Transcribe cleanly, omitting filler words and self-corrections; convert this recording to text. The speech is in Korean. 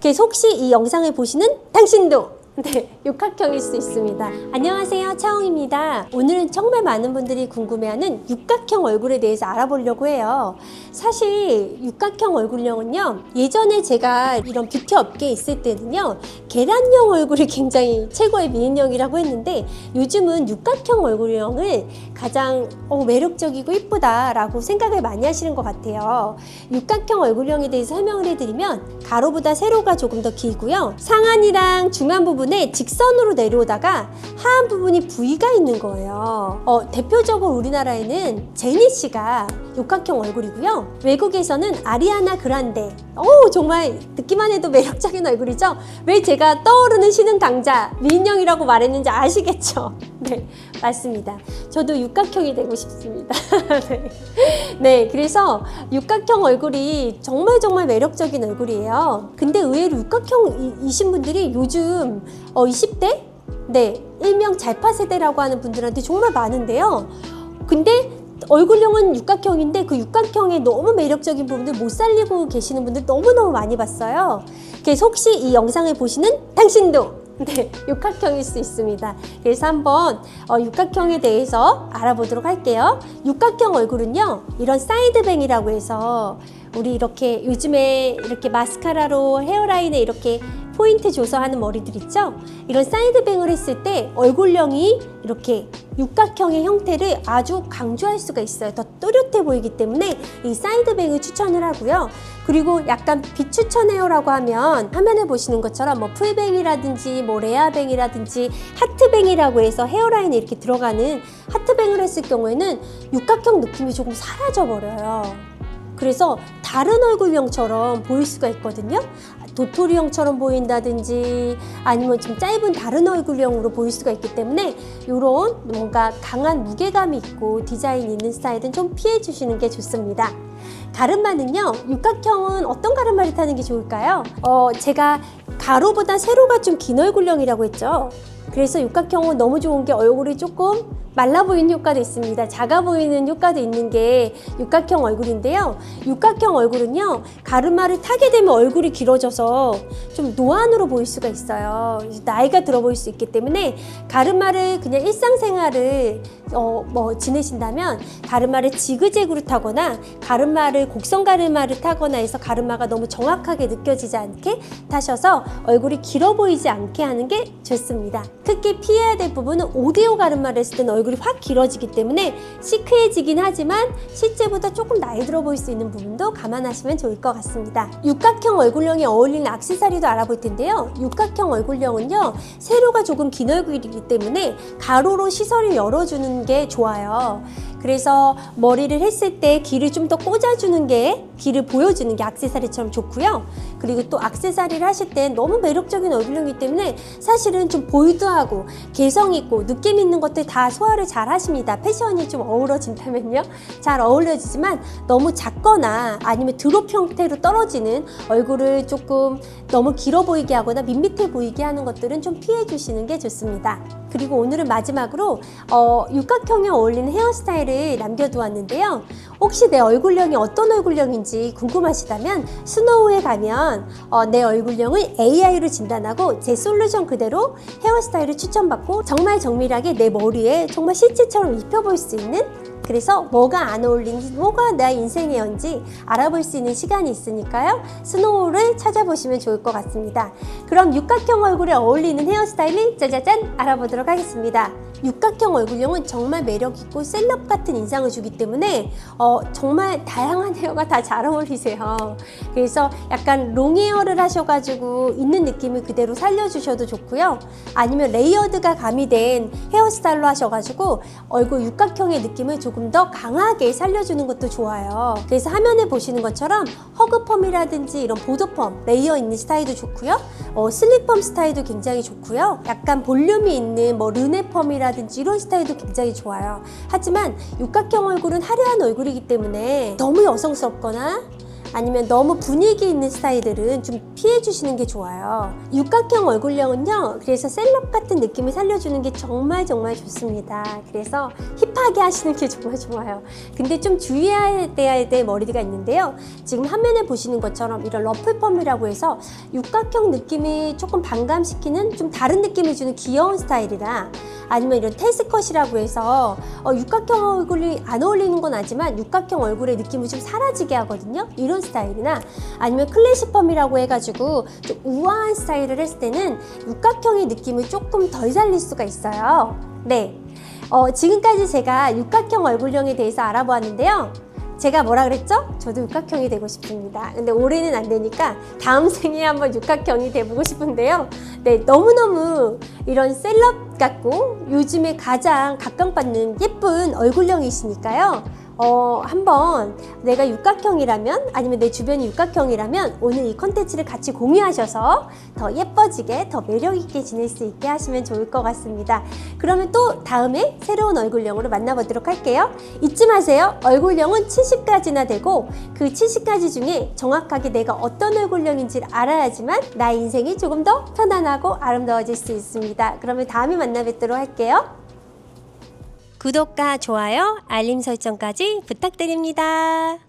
그래서 혹시 이 영상을 보시는 당신도 육각형일 수 있습니다. 안녕하세요, 차홍입니다. 오늘은 정말 많은 분들이 궁금해하는 육각형 얼굴에 대해서 알아보려고 해요. 사실 육각형 얼굴형은요, 예전에 제가 이런 뷰티 업계에 있을 때는요, 계란형 얼굴이 굉장히 최고의 미인형이라고 했는데, 요즘은 육각형 얼굴형을 가장 매력적이고 이쁘다라고 생각을 많이 하시는 것 같아요. 육각형 얼굴형에 대해서 설명을 해드리면, 가로보다 세로가 조금 더 길고요, 상안이랑 중안 부분에 직선으로 내려오다가 하안 부분이 V가 있는 거예요. 대표적으로 우리나라에는 제니씨가 육각형 얼굴이고요, 외국에서는 아리아나 그란데, 정말 듣기만 해도 매력적인 얼굴이죠. 왜 제가 떠오르는 신흥 강자 미인형이라고 말했는지 아시겠죠? 네, 맞습니다. 저도 육각형이 되고 싶습니다. 네, 그래서 육각형 얼굴이 정말 매력적인 얼굴이에요. 근데 의외로 육각형이신 분들이 요즘 20대? 네, 일명 잘파 세대라고 하는 분들한테 정말 많은데요. 근데 얼굴형은 육각형인데 그 육각형의 너무 매력적인 부분들 못 살리고 계시는 분들 너무너무 많이 봤어요. 그래서 혹시 이 영상을 보시는 당신도 육각형일 수 있습니다. 그래서 한번 육각형에 대해서 알아보도록 할게요. 육각형 얼굴은요, 이런 사이드뱅이라고 해서 우리 이렇게 요즘에 이렇게 마스카라로 헤어라인에 이렇게 포인트 줘서 하는 머리들 있죠? 이런 사이드뱅을 했을 때 얼굴형이 이렇게 육각형의 형태를 아주 강조할 수가 있어요. 더 또렷해 보이기 때문에 이 사이드뱅을 추천을 하고요. 그리고 약간 비추천 헤어라고 하면 화면에 보시는 것처럼 뭐 풀뱅이라든지 뭐 레아뱅이라든지 하트뱅이라고 해서 헤어라인에 이렇게 들어가는 하트뱅을 했을 경우에는 육각형 느낌이 조금 사라져 버려요. 그래서 다른 얼굴형처럼 보일 수가 있거든요. 도토리형처럼 보인다든지 아니면 좀 짧은 다른 얼굴형으로 보일 수가 있기 때문에 이런 뭔가 강한 무게감이 있고 디자인 있는 스타일은 좀 피해 주시는 게 좋습니다. 가르마는요, 육각형은 어떤 가르마를 타는 게 좋을까요? 제가 가로보다 세로가 좀 긴 얼굴형이라고 했죠. 그래서 육각형은 너무 좋은 게 얼굴이 조금 말라 보이는 효과도 있습니다. 작아 보이는 효과도 있는 게 육각형 얼굴인데요. 육각형 얼굴은요, 가르마를 타게 되면 얼굴이 길어져서 좀 노안으로 보일 수가 있어요. 나이가 들어 보일 수 있기 때문에 가르마를 그냥 일상생활을 지내신다면 가르마를 지그재그로 타거나 가르마를 곡선 가르마를 타거나 해서 가르마가 너무 정확하게 느껴지지 않게 타셔서 얼굴이 길어 보이지 않게 하는 게 좋습니다. 특히 피해야 될 부분은 오디오 가르마를 했을 때는 얼굴이 확 길어지기 때문에 시크해지긴 하지만 실제보다 조금 나이 들어 보일 수 있는 부분도 감안하시면 좋을 것 같습니다. 육각형 얼굴형에 어울리는 액세서리도 알아볼 텐데요. 육각형 얼굴형은요, 세로가 조금 긴 얼굴이기 때문에 가로로 시선을 열어주는 게 좋아요. 그래서 머리를 했을 때 길을 좀 더 꽂아주는 게, 길을 보여주는 게 액세서리처럼 좋고요. 그리고 또 액세서리를 하실 때 너무 매력적인 얼굴형이기 때문에 사실은 좀 볼드하고 개성 있고 느낌 있는 것들 다 소화를 잘 하십니다. 패션이 좀 어우러진다면요, 잘 어울려지지만 너무 작거나 아니면 드롭 형태로 떨어지는 얼굴을 조금 너무 길어 보이게 하거나 밋밋해 보이게 하는 것들은 좀 피해 주시는 게 좋습니다. 그리고 오늘은 마지막으로 육각형에 어울리는 헤어스타일을 남겨두었는데요. 혹시 내 얼굴형이 어떤 얼굴형인지 궁금하시다면 스노우에 가면 내 얼굴형을 AI로 진단하고 제 솔루션 그대로 헤어스타일을 추천받고 정말 정밀하게 내 머리에 정말 실제처럼 입혀볼 수 있는, 그래서 뭐가 안 어울리는지, 뭐가 내 인생의 연지 알아볼 수 있는 시간이 있으니까요. 스노우를 찾아보시면 좋을 것 같습니다. 그럼 육각형 얼굴에 어울리는 헤어스타일을 짜자잔 알아보도록 하겠습니다. 육각형 얼굴형은 정말 매력있고 셀럽 같은 인상을 주기 때문에 정말 다양한 헤어가 다 잘 어울리세요. 그래서 약간 롱헤어를 하셔가지고 있는 느낌을 그대로 살려주셔도 좋고요. 아니면 레이어드가 가미된 헤어스타일로 하셔가지고 얼굴 육각형의 느낌을 조금 더 강하게 살려주는 것도 좋아요. 그래서 화면에 보시는 것처럼 허그펌이라든지 이런 보드펌, 레이어 있는 스타일도 좋고요. 슬릭펌 스타일도 굉장히 좋고요. 약간 볼륨이 있는 뭐 르네펌이라든지 이런 스타일도 굉장히 좋아요. 하지만 육각형 얼굴은 화려한 얼굴이기 때문에 너무 여성스럽거나 아니면 너무 분위기 있는 스타일들은 좀 피해 주시는 게 좋아요. 육각형 얼굴형은요, 그래서 셀럽 같은 느낌을 살려주는 게 정말 좋습니다. 그래서 힙하게 하시는 게 정말 좋아요. 근데 좀 주의해야 될 머리가 있는데요. 지금 화면에 보시는 것처럼 이런 러플펌이라고 해서 육각형 느낌이 조금 반감시키는 좀 다른 느낌을 주는 귀여운 스타일이라, 아니면 이런 테스컷이라고 해서 육각형 얼굴이 안 어울리는 건 아니지만 육각형 얼굴의 느낌을 좀 사라지게 하거든요. 이런 스타일이나, 아니면 클래식 펌이라고 해가지고 좀 우아한 스타일을 했을 때는 육각형의 느낌을 조금 덜 살릴 수가 있어요. 네, 지금까지 제가 육각형 얼굴형에 대해서 알아보았는데요. 제가 뭐라 그랬죠? 저도 육각형이 되고 싶습니다. 근데 올해는 안 되니까 다음 생에 한번 육각형이 돼보고 싶은데요. 네, 너무너무 이런 셀럽 같고 요즘에 가장 각광받는 예쁜 얼굴형이시니까요. 한번 내가 육각형이라면, 아니면 내 주변이 육각형이라면 오늘 이 컨텐츠를 같이 공유하셔서 더 예뻐지게, 더 매력있게 지낼 수 있게 하시면 좋을 것 같습니다. 그러면 또 다음에 새로운 얼굴형으로 만나보도록 할게요. 잊지 마세요. 얼굴형은 70가지나 되고 그 70가지 중에 정확하게 내가 어떤 얼굴형인지를 알아야지만 나의 인생이 조금 더 편안하고 아름다워질 수 있습니다. 그러면 다음에 만나 뵙도록 할게요. 구독과 좋아요, 알림 설정까지 부탁드립니다.